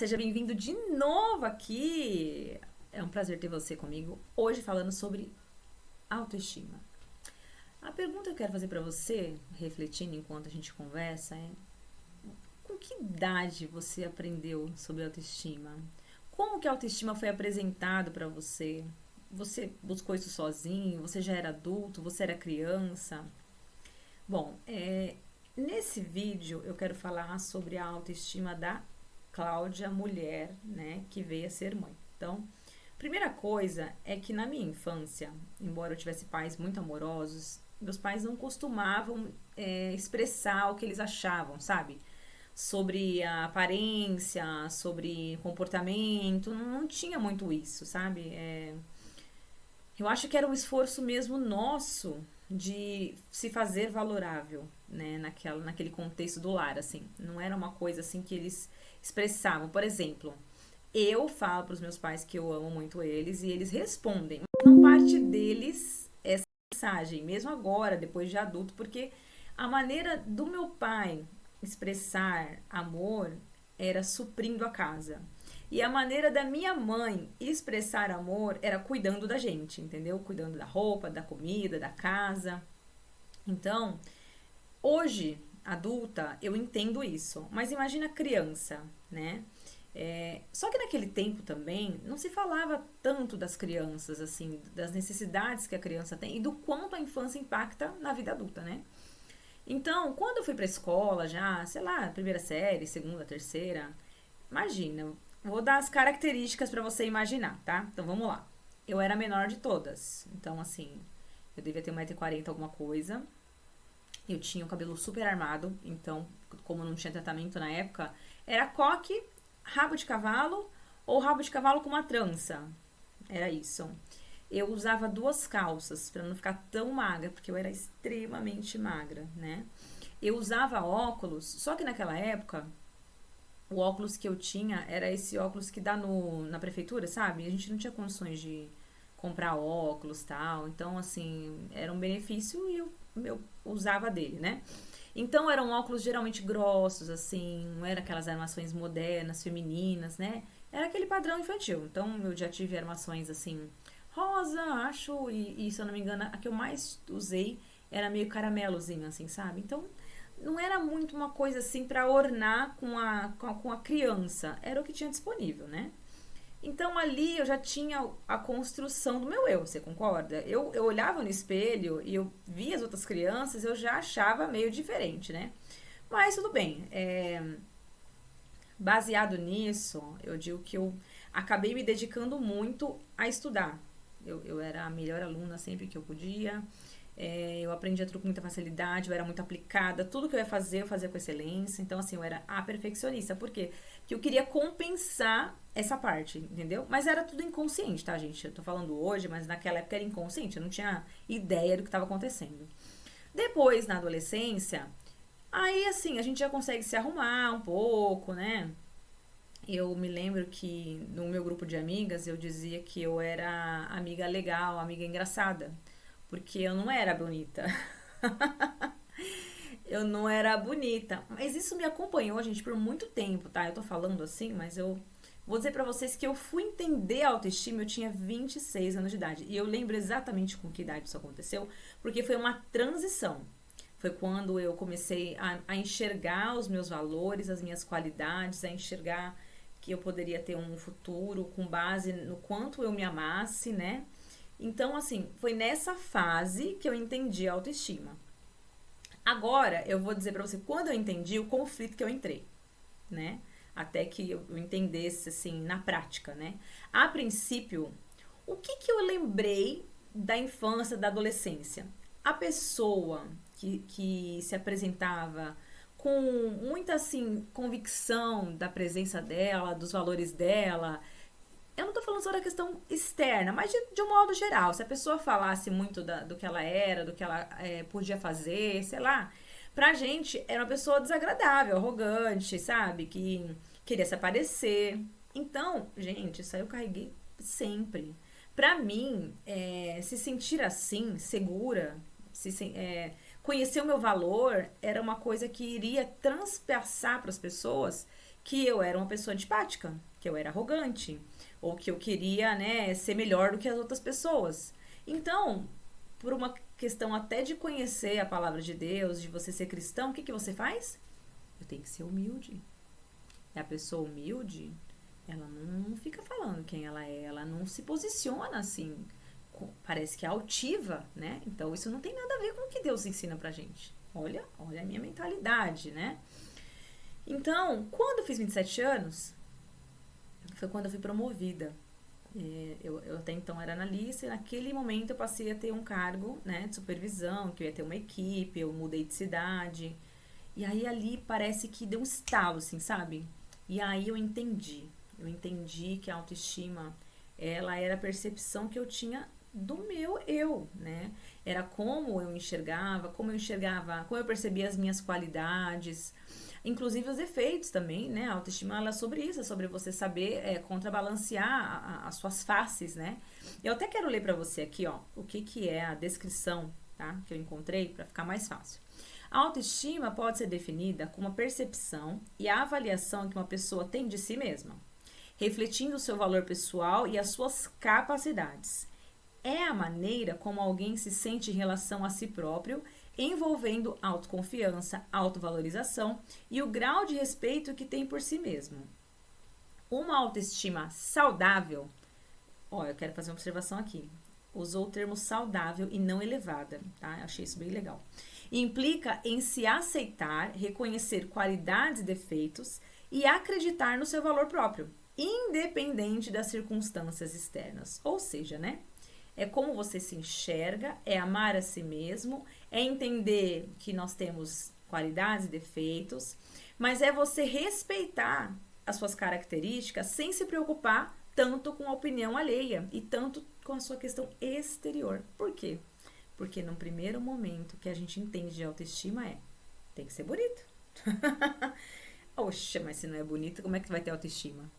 seja bem-vindo de novo aqui. É um prazer ter você comigo. Hoje falando sobre autoestima. A pergunta que eu quero fazer para você, refletindo enquanto a gente conversa, é: com que idade você aprendeu sobre autoestima? Como que a autoestima foi apresentado para você? Você buscou isso sozinho? Você já era adulto? Você era criança? Bom, nesse vídeo eu quero falar sobre a autoestima da Cláudia, mulher, né, que veio a ser mãe. Então, primeira coisa é que na minha infância, embora eu tivesse pais muito amorosos, meus pais não costumavam expressar o que eles achavam, sabe? Sobre a aparência, sobre comportamento, não tinha muito isso, sabe? Eu acho que era um esforço mesmo nosso de se fazer valorável, né, naquele contexto do lar, assim. Não era uma coisa assim que eles expressavam. Por exemplo, eu falo para os meus pais que eu amo muito eles e eles respondem, mas não parte deles essa mensagem, mesmo agora, depois de adulto, porque a maneira do meu pai expressar amor era suprindo a casa. E a maneira da minha mãe expressar amor era cuidando da gente, entendeu? Cuidando da roupa, da comida, da casa. Então, hoje, adulta, eu entendo isso. Mas imagina criança, né? Só que naquele tempo também não se falava tanto das crianças, assim, das necessidades que a criança tem e do quanto a infância impacta na vida adulta, né? Então, quando eu fui pra escola já, sei lá, primeira série, segunda, terceira, imagina, vou dar as características pra você imaginar, tá? Então vamos lá. Eu era a menor de todas. Então, assim, eu devia ter 1,40 m alguma coisa. Eu tinha o cabelo super armado, então, como não tinha tratamento na época, era coque, rabo de cavalo ou rabo de cavalo com uma trança. Era isso. Eu usava duas calças pra não ficar tão magra, porque eu era extremamente magra, né? Eu usava óculos, só que naquela época o óculos que eu tinha era esse óculos que dá na prefeitura, sabe? A gente não tinha condições de comprar óculos e tal. Então, assim, era um benefício e eu usava dele, né? Então, eram óculos geralmente grossos, assim, não era aquelas armações modernas, femininas, né? Era aquele padrão infantil. Então, eu já tive armações, assim, rosa, acho, e se eu não me engano, a que eu mais usei era meio caramelozinho, assim, sabe? Então, não era muito uma coisa assim para ornar com a criança, era o que tinha disponível, né? Então ali eu já tinha a construção do meu eu, você concorda? Eu olhava no espelho e eu via as outras crianças, eu já achava meio diferente, né? Mas tudo bem, baseado nisso, eu digo que eu acabei me dedicando muito a estudar. Eu era a melhor aluna sempre que eu podia. Eu aprendia tudo com muita facilidade, eu era muito aplicada, tudo que eu fazia com excelência. Então, assim, eu era a perfeccionista. Por quê? Porque eu queria compensar essa parte, entendeu? Mas era tudo inconsciente, tá, gente? Eu tô falando hoje, mas naquela época era inconsciente, eu não tinha ideia do que estava acontecendo. Depois, na adolescência, aí, assim, a gente já consegue se arrumar um pouco, né? Eu me lembro que no meu grupo de amigas eu dizia que eu era amiga legal, amiga engraçada, porque eu não era bonita. Eu não era bonita, mas isso me acompanhou, gente, por muito tempo, tá? Eu tô falando assim, mas eu vou dizer pra vocês que eu fui entender a autoestima, eu tinha 26 anos de idade. E eu lembro exatamente com que idade isso aconteceu, porque foi uma transição. Foi quando eu comecei a enxergar os meus valores, as minhas qualidades, a enxergar que eu poderia ter um futuro com base no quanto eu me amasse, né? Então, assim, foi nessa fase que eu entendi a autoestima. Agora, eu vou dizer pra você quando eu entendi o conflito que eu entrei, né? Até que eu entendesse, assim, na prática, né? A princípio, o que eu lembrei da infância, da adolescência? A pessoa que se apresentava com muita, assim, convicção da presença dela, dos valores dela. Eu não tô falando só da questão externa, mas de um modo geral. Se a pessoa falasse muito do que ela era, do que ela podia fazer, sei lá, pra gente era uma pessoa desagradável, arrogante, sabe? Que queria se aparecer. Então, gente, isso aí eu carreguei sempre. Pra mim, se sentir assim, segura, conhecer o meu valor, era uma coisa que iria transpassar para as pessoas que eu era uma pessoa antipática, que eu era arrogante, ou que eu queria, né, ser melhor do que as outras pessoas. Então, por uma questão até de conhecer a palavra de Deus, de você ser cristão, o que que você faz? Eu tenho que ser humilde. E a pessoa humilde, ela não fica falando quem ela não se posiciona assim, parece que é altiva, né? Então isso não tem nada a ver com o que Deus ensina pra gente. Olha a minha mentalidade, né? Então, quando eu fiz 27 anos, foi quando eu fui promovida. Eu até então era analista e naquele momento eu passei a ter um cargo, né, de supervisão, que eu ia ter uma equipe, eu mudei de cidade. E aí ali parece que deu um estalo, assim, sabe? E aí eu entendi que a autoestima, ela era a percepção que eu tinha do meu eu, né? Era como eu enxergava, como eu percebia as minhas qualidades, inclusive os defeitos também, né? A autoestima, ela é sobre isso, é sobre você saber contrabalancear as suas faces, né? Eu até quero ler pra você aqui, ó, o que que é a descrição, tá? Que eu encontrei pra ficar mais fácil. A autoestima pode ser definida como a percepção e a avaliação que uma pessoa tem de si mesma, refletindo o seu valor pessoal e as suas capacidades. É a maneira como alguém se sente em relação a si próprio, envolvendo autoconfiança, autovalorização e o grau de respeito que tem por si mesmo. Uma autoestima saudável, ó, eu quero fazer uma observação aqui. Usou o termo saudável e não elevada, tá? Achei isso bem legal. Implica em se aceitar, reconhecer qualidades e defeitos e acreditar no seu valor próprio, independente das circunstâncias externas. Ou seja, né? É como você se enxerga, é amar a si mesmo, é entender que nós temos qualidades e defeitos, mas é você respeitar as suas características sem se preocupar tanto com a opinião alheia e tanto com a sua questão exterior. Por quê? Porque no primeiro momento que a gente entende de autoestima tem que ser bonito. Oxa, mas se não é bonito, como é que vai ter autoestima?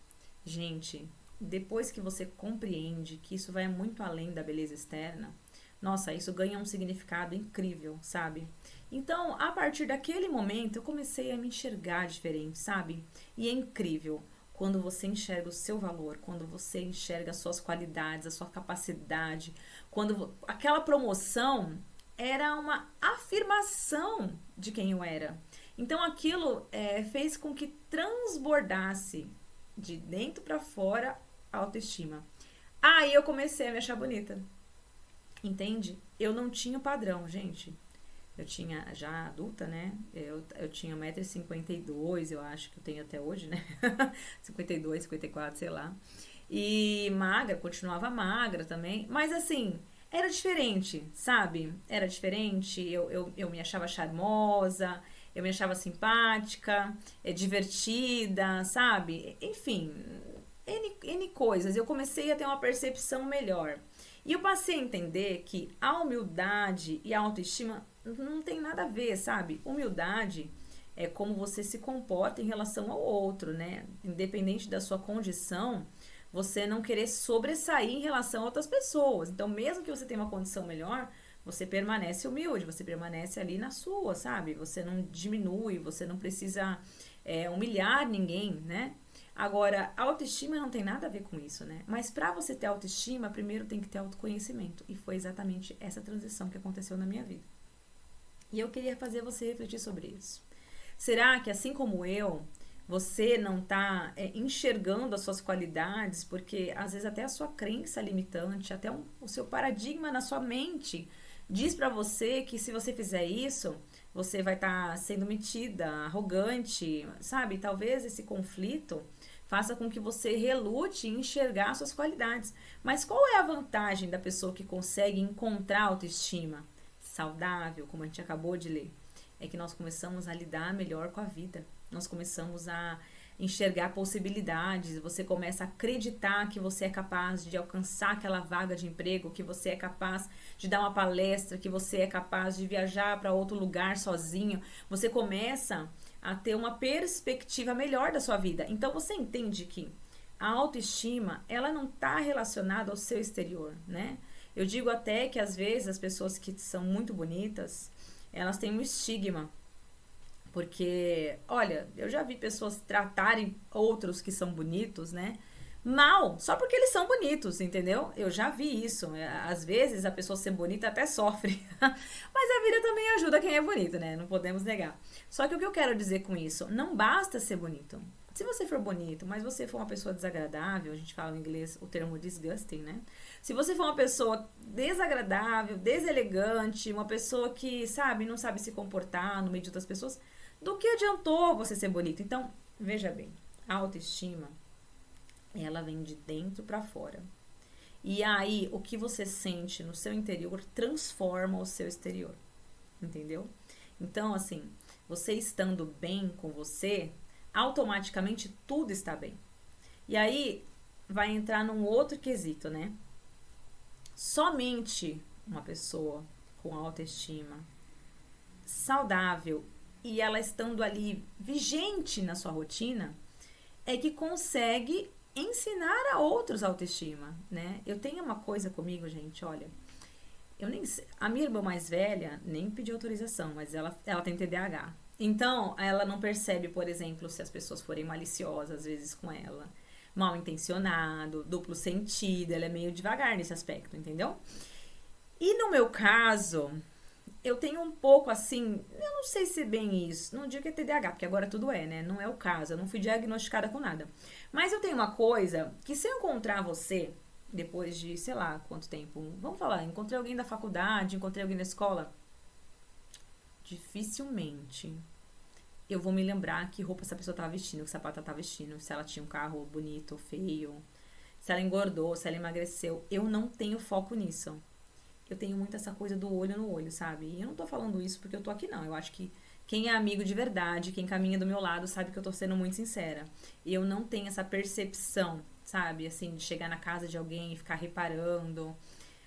Gente, depois que você compreende que isso vai muito além da beleza externa, nossa, isso ganha um significado incrível, sabe? Então, a partir daquele momento, eu comecei a me enxergar diferente, sabe? E é incrível quando você enxerga o seu valor, quando você enxerga as suas qualidades, a sua capacidade, quando aquela promoção era uma afirmação de quem eu era. Então aquilo fez com que transbordasse de dentro para fora a autoestima. Aí eu comecei a me achar bonita. Entende? Eu não tinha padrão, gente. Eu tinha, já adulta, né? Eu tinha 1,52 m, eu acho que eu tenho até hoje, né? 52, 54, sei lá. E magra, continuava magra também. Mas assim, era diferente, sabe? Era diferente. Eu me achava charmosa, eu me achava simpática, divertida, sabe? Enfim, N coisas. Eu comecei a ter uma percepção melhor. E eu passei a entender que a humildade e a autoestima não tem nada a ver, sabe? Humildade é como você se comporta em relação ao outro, né? Independente da sua condição, você não querer sobressair em relação a outras pessoas. Então, mesmo que você tenha uma condição melhor, você permanece humilde, você permanece ali na sua, sabe? Você não diminui, você não precisa humilhar ninguém, né? Agora, a autoestima não tem nada a ver com isso, né? Mas para você ter autoestima, primeiro tem que ter autoconhecimento. E foi exatamente essa transição que aconteceu na minha vida. E eu queria fazer você refletir sobre isso. Será que, assim como eu, você não está enxergando as suas qualidades? Porque, às vezes, até a sua crença limitante, até o seu paradigma na sua mente diz para você que se você fizer isso, você vai estar sendo metida, arrogante, sabe? Talvez esse conflito faça com que você relute em enxergar suas qualidades. Mas qual é a vantagem da pessoa que consegue encontrar autoestima saudável, como a gente acabou de ler? É que nós começamos a lidar melhor com a vida. Nós começamos a enxergar possibilidades, você começa a acreditar que você é capaz de alcançar aquela vaga de emprego, que você é capaz de dar uma palestra, que você é capaz de viajar para outro lugar sozinho. Você começa a ter uma perspectiva melhor da sua vida. Então você entende que a autoestima, ela não está relacionada ao seu exterior, né? Eu digo até que às vezes as pessoas que são muito bonitas, elas têm um estigma, Porque, olha, eu já vi pessoas tratarem outros que são bonitos, né? Mal, só porque eles são bonitos, entendeu? Eu já vi isso. Às vezes a pessoa ser bonita até sofre. Mas a vida também ajuda quem é bonito, né? Não podemos negar. Só que o que eu quero dizer com isso? Não basta ser bonito. Se você for bonito, mas você for uma pessoa desagradável, a gente fala em inglês o termo disgusting, né? Se você for uma pessoa desagradável, deselegante, uma pessoa que, sabe, não sabe se comportar no meio de outras pessoas, do que adiantou você ser bonito? Então, veja bem, a autoestima, ela vem de dentro pra fora. E aí, o que você sente no seu interior transforma o seu exterior, entendeu? Então, assim, você estando bem com você, automaticamente tudo está bem. E aí, vai entrar num outro quesito, né? Somente uma pessoa com autoestima saudável e ela estando ali vigente na sua rotina é que consegue ensinar a outros autoestima, né? Eu tenho uma coisa comigo, gente, olha, eu nem sei, a minha irmã mais velha nem pediu autorização, mas ela tem TDAH. Então, ela não percebe, por exemplo, se as pessoas forem maliciosas às vezes com ela, mal intencionado, duplo sentido, ela é meio devagar nesse aspecto, entendeu? E no meu caso, eu tenho um pouco assim, eu não sei se é bem isso, não digo que é TDAH, porque agora tudo é, né? Não é o caso, eu não fui diagnosticada com nada. Mas eu tenho uma coisa que se eu encontrar você, depois de, sei lá, quanto tempo, vamos falar, encontrei alguém da faculdade, encontrei alguém na escola, dificilmente eu vou me lembrar que roupa essa pessoa tava vestindo, que sapato ela tava vestindo, se ela tinha um carro bonito ou feio, se ela engordou, se ela emagreceu. Eu não tenho foco nisso. Eu tenho muito essa coisa do olho no olho, sabe? E eu não tô falando isso porque eu tô aqui, não. Eu acho que quem é amigo de verdade, quem caminha do meu lado, sabe que eu tô sendo muito sincera. E eu não tenho essa percepção, sabe? Assim, de chegar na casa de alguém e ficar reparando.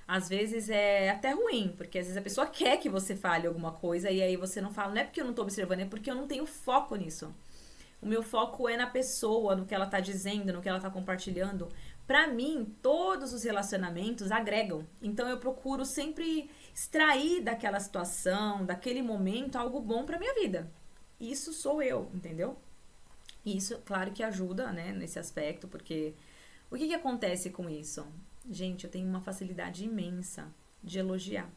Às vezes é até ruim, porque às vezes a pessoa quer que você fale alguma coisa e aí você não fala. Não é porque eu não tô observando, é porque eu não tenho foco nisso. O meu foco é na pessoa, no que ela tá dizendo, no que ela tá compartilhando. Pra mim, todos os relacionamentos agregam. Então eu procuro sempre extrair daquela situação, daquele momento, algo bom pra minha vida. Isso sou eu, entendeu? E isso, claro que ajuda, né, nesse aspecto, porque o que que acontece com isso? Gente, eu tenho uma facilidade imensa de elogiar,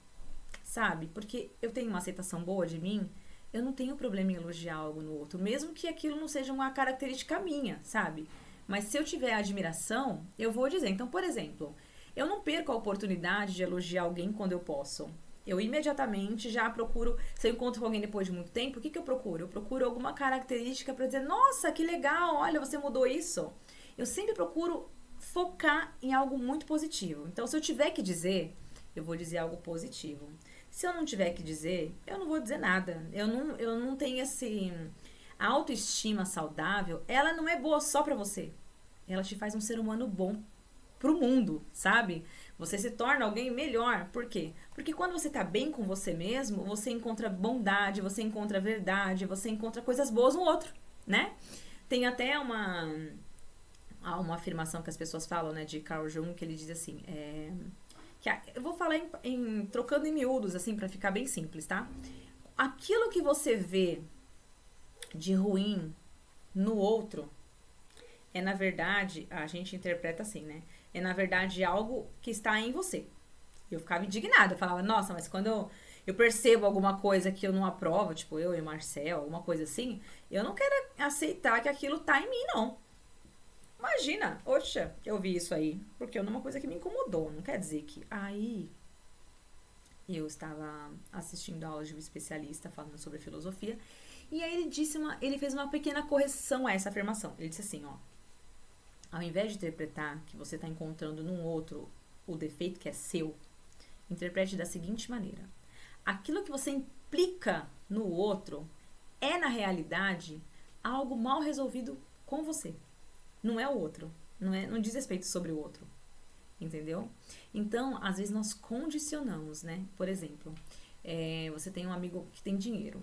sabe? Porque eu tenho uma aceitação boa de mim, eu não tenho problema em elogiar algo no outro, mesmo que aquilo não seja uma característica minha, sabe? Mas se eu tiver admiração, eu vou dizer. Então, por exemplo, eu não perco a oportunidade de elogiar alguém quando eu posso. Eu imediatamente já procuro, se eu encontro com alguém depois de muito tempo, o que que eu procuro? Eu procuro alguma característica para dizer, nossa, que legal, olha, você mudou isso. Eu sempre procuro focar em algo muito positivo. Então, se eu tiver que dizer, eu vou dizer algo positivo. Se eu não tiver que dizer, eu não vou dizer nada. Eu não tenho esse... A autoestima saudável, ela não é boa só pra você. Ela te faz um ser humano bom pro mundo, sabe? Você se torna alguém melhor. Por quê? Porque quando você tá bem com você mesmo, você encontra bondade, você encontra verdade, você encontra coisas boas no outro, né? Tem até uma afirmação que as pessoas falam, né, de Carl Jung, que ele diz assim, eu vou falar trocando em miúdos, assim, pra ficar bem simples, tá? Aquilo que você vê de ruim no outro é, na verdade, a gente interpreta assim, né? É, na verdade, algo que está em você. Eu ficava indignada, eu falava, nossa, mas quando eu percebo alguma coisa que eu não aprovo, tipo eu e o Marcel, alguma coisa assim, eu não quero aceitar que aquilo tá em mim, não. Imagina, oxa, eu vi isso aí, porque é uma coisa que me incomodou, não quer dizer que... Aí, eu estava assistindo a aula de um especialista falando sobre filosofia, e aí ele fez uma pequena correção a essa afirmação. Ele disse assim, ó, ao invés de interpretar que você está encontrando num outro o defeito que é seu, interprete da seguinte maneira. Aquilo que você implica no outro é, na realidade, algo mal resolvido com você. Não é o outro. Não diz respeito sobre o outro. Entendeu? Então, às vezes nós condicionamos, né? Por exemplo, você tem um amigo que tem dinheiro.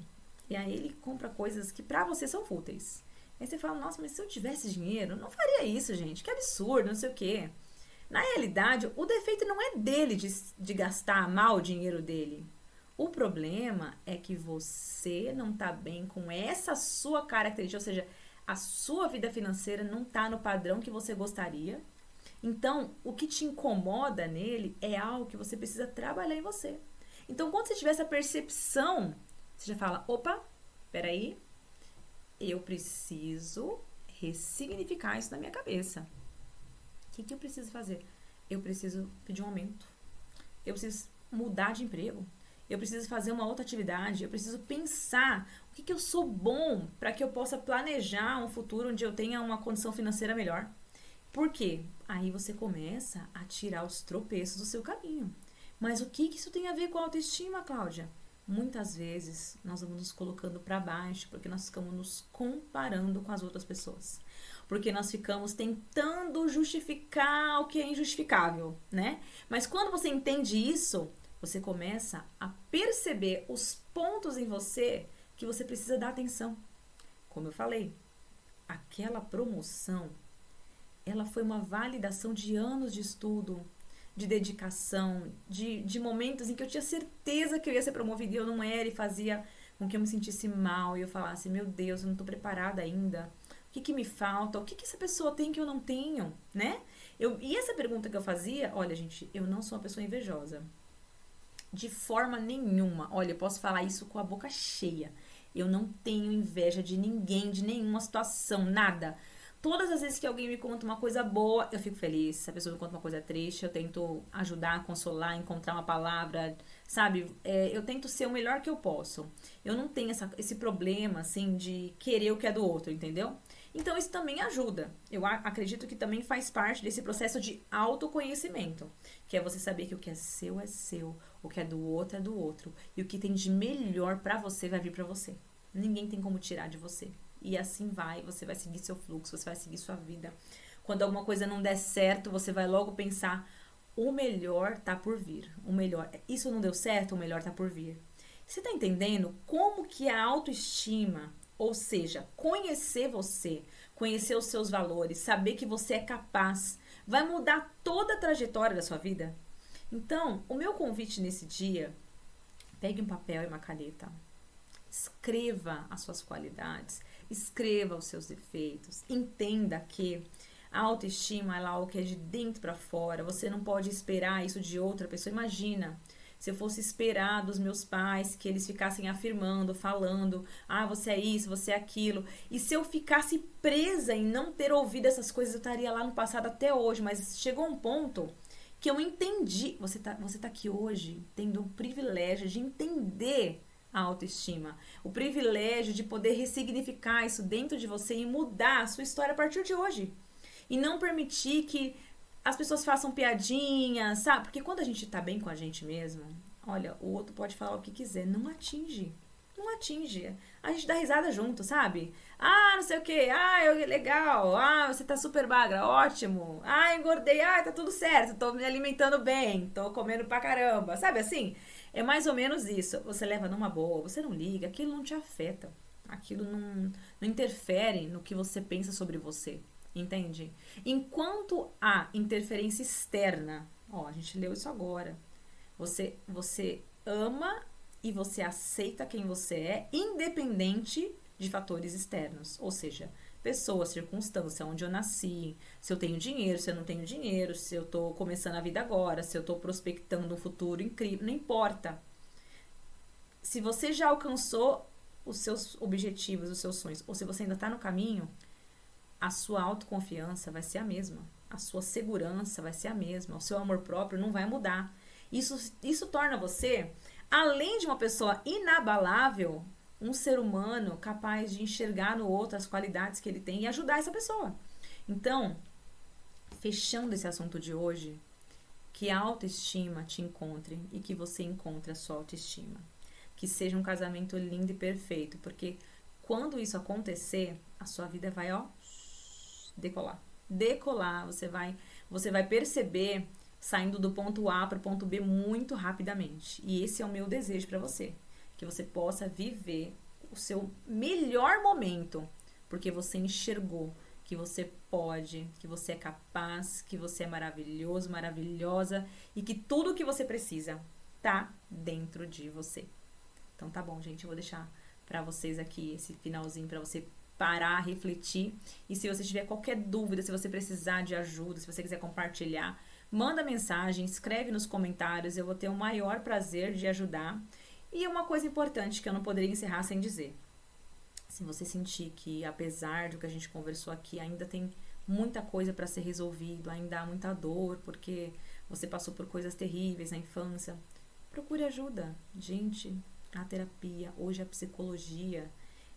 E aí ele compra coisas que pra você são fúteis. Aí você fala, nossa, mas se eu tivesse dinheiro, eu não faria isso, gente. Que absurdo, não sei o quê. Na realidade, o defeito não é dele de gastar mal o dinheiro dele. O problema é que você não tá bem com essa sua característica, ou seja, a sua vida financeira não tá no padrão que você gostaria. Então, o que te incomoda nele é algo que você precisa trabalhar em você. Então, quando você tiver essa percepção, você já fala: opa, peraí, eu preciso ressignificar isso na minha cabeça. O que eu preciso fazer? Eu preciso pedir um aumento. Eu preciso mudar de emprego. Eu preciso fazer uma outra atividade. Eu preciso pensar o que eu sou bom para que eu possa planejar um futuro onde eu tenha uma condição financeira melhor. Por quê? Aí você começa a tirar os tropeços do seu caminho. Mas o que isso tem a ver com a autoestima, Cláudia? Muitas vezes nós vamos nos colocando para baixo porque nós ficamos nos comparando com as outras pessoas. Porque nós ficamos tentando justificar o que é injustificável, né? Mas quando você entende isso, você começa a perceber os pontos em você que você precisa dar atenção. Como eu falei, aquela promoção, ela foi uma validação de anos de estudo, de dedicação, de momentos em que eu tinha certeza que eu ia ser promovida e eu não era, e fazia com que eu me sentisse mal e eu falasse: meu Deus, eu não estou preparada ainda. O que me falta? O que essa pessoa tem que eu não tenho, né? E essa pergunta que eu fazia, olha, gente, eu não sou uma pessoa invejosa. De forma nenhuma. Olha, eu posso falar isso com a boca cheia. Eu não tenho inveja de ninguém, de nenhuma situação, nada. Todas as vezes que alguém me conta uma coisa boa, eu fico feliz. Se a pessoa me conta uma coisa triste, eu tento ajudar, consolar, encontrar uma palavra, sabe? Eu tento ser o melhor que eu posso. Eu não tenho esse problema, assim, de querer o que é do outro, entendeu? Então, isso também ajuda. Eu acredito que também faz parte desse processo de autoconhecimento, que é você saber que o que é seu, o que é do outro é do outro. E o que tem de melhor pra você vai vir pra você. Ninguém tem como tirar de você. E assim você vai seguir seu fluxo, você vai seguir sua vida. Quando alguma coisa não der certo, você vai logo pensar: o melhor tá por vir. O melhor, isso não deu certo, o melhor tá por vir. Você tá entendendo como que a autoestima, ou seja, conhecer você, conhecer os seus valores, saber que você é capaz, vai mudar toda a trajetória da sua vida? Então, o meu convite nesse dia: pegue um papel e uma caneta. Escreva as suas qualidades, escreva os seus defeitos, entenda que a autoestima é algo que é de dentro para fora, você não pode esperar isso de outra pessoa. Imagina se eu fosse esperar dos meus pais que eles ficassem afirmando, falando: ah, você é isso, você é aquilo, e se eu ficasse presa em não ter ouvido essas coisas, eu estaria lá no passado até hoje. Mas chegou um ponto que eu entendi. Você tá aqui hoje tendo o privilégio de entender a autoestima, o privilégio de poder ressignificar isso dentro de você e mudar a sua história a partir de hoje. E não permitir que as pessoas façam piadinhas, sabe? Porque quando a gente tá bem com a gente mesmo, olha, o outro pode falar o que quiser, não atinge. Não atinge. A gente dá risada junto, sabe? Ah, não sei o que. Ah, legal. Ah, você tá super magra. Ótimo. Ah, engordei. Ah, tá tudo certo. Tô me alimentando bem. Tô comendo pra caramba. Sabe assim? É mais ou menos isso. Você leva numa boa, você não liga, aquilo não te afeta. Aquilo não interfere no que você pensa sobre você. Entende? Enquanto há interferência externa, ó, a gente leu isso agora. Você ama e você aceita quem você é, independente de fatores externos. Ou seja, pessoa, circunstância, onde eu nasci, se eu tenho dinheiro, se eu não tenho dinheiro, se eu tô começando a vida agora, se eu tô prospectando um futuro incrível, não importa. Se você já alcançou os seus objetivos, os seus sonhos, ou se você ainda tá no caminho, a sua autoconfiança vai ser a mesma, a sua segurança vai ser a mesma, o seu amor próprio não vai mudar. Isso torna você, além de uma pessoa inabalável, um ser humano capaz de enxergar no outro as qualidades que ele tem e ajudar essa pessoa. Então, fechando esse assunto de hoje, que a autoestima te encontre e que você encontre a sua autoestima. Que seja um casamento lindo e perfeito, porque quando isso acontecer, a sua vida vai, ó, decolar. Decolar, você vai perceber saindo do ponto A para o ponto B muito rapidamente. E esse é o meu desejo para você, que você possa viver o seu melhor momento, porque você enxergou que você pode, que você é capaz, que você é maravilhoso, maravilhosa e que tudo o que você precisa tá dentro de você. Então tá bom, gente, eu vou deixar pra vocês aqui esse finalzinho pra você parar, refletir. E se você tiver qualquer dúvida, se você precisar de ajuda, se você quiser compartilhar, manda mensagem, escreve nos comentários, eu vou ter o maior prazer de ajudar. E uma coisa importante que eu não poderia encerrar sem dizer. Se você sentir que, apesar do que a gente conversou aqui, ainda tem muita coisa para ser resolvido, ainda há muita dor, porque você passou por coisas terríveis na infância, procure ajuda. Gente, a terapia, hoje a psicologia,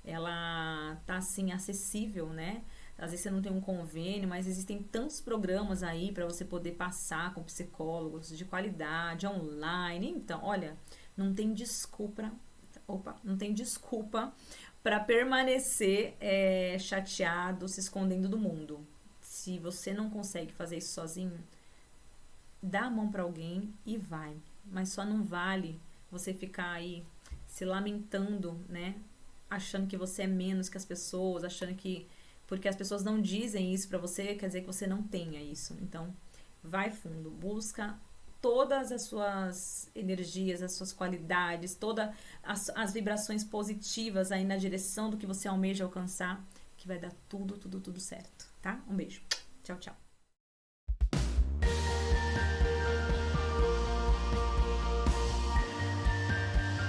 ela tá assim acessível, né? Às vezes você não tem um convênio, mas existem tantos programas aí para você poder passar com psicólogos de qualidade, online. Então, olha, não tem desculpa, não tem desculpa para permanecer chateado, se escondendo do mundo. Se você não consegue fazer isso sozinho, dá a mão para alguém e vai. Mas só não vale você ficar aí se lamentando, né? Achando que você é menos que as pessoas, achando que porque as pessoas não dizem isso pra você, quer dizer que você não tenha isso. Então, vai fundo, busca todas as suas energias, as suas qualidades, todas as vibrações positivas aí na direção do que você almeja alcançar, que vai dar tudo certo, tá? Um beijo. Tchau, tchau.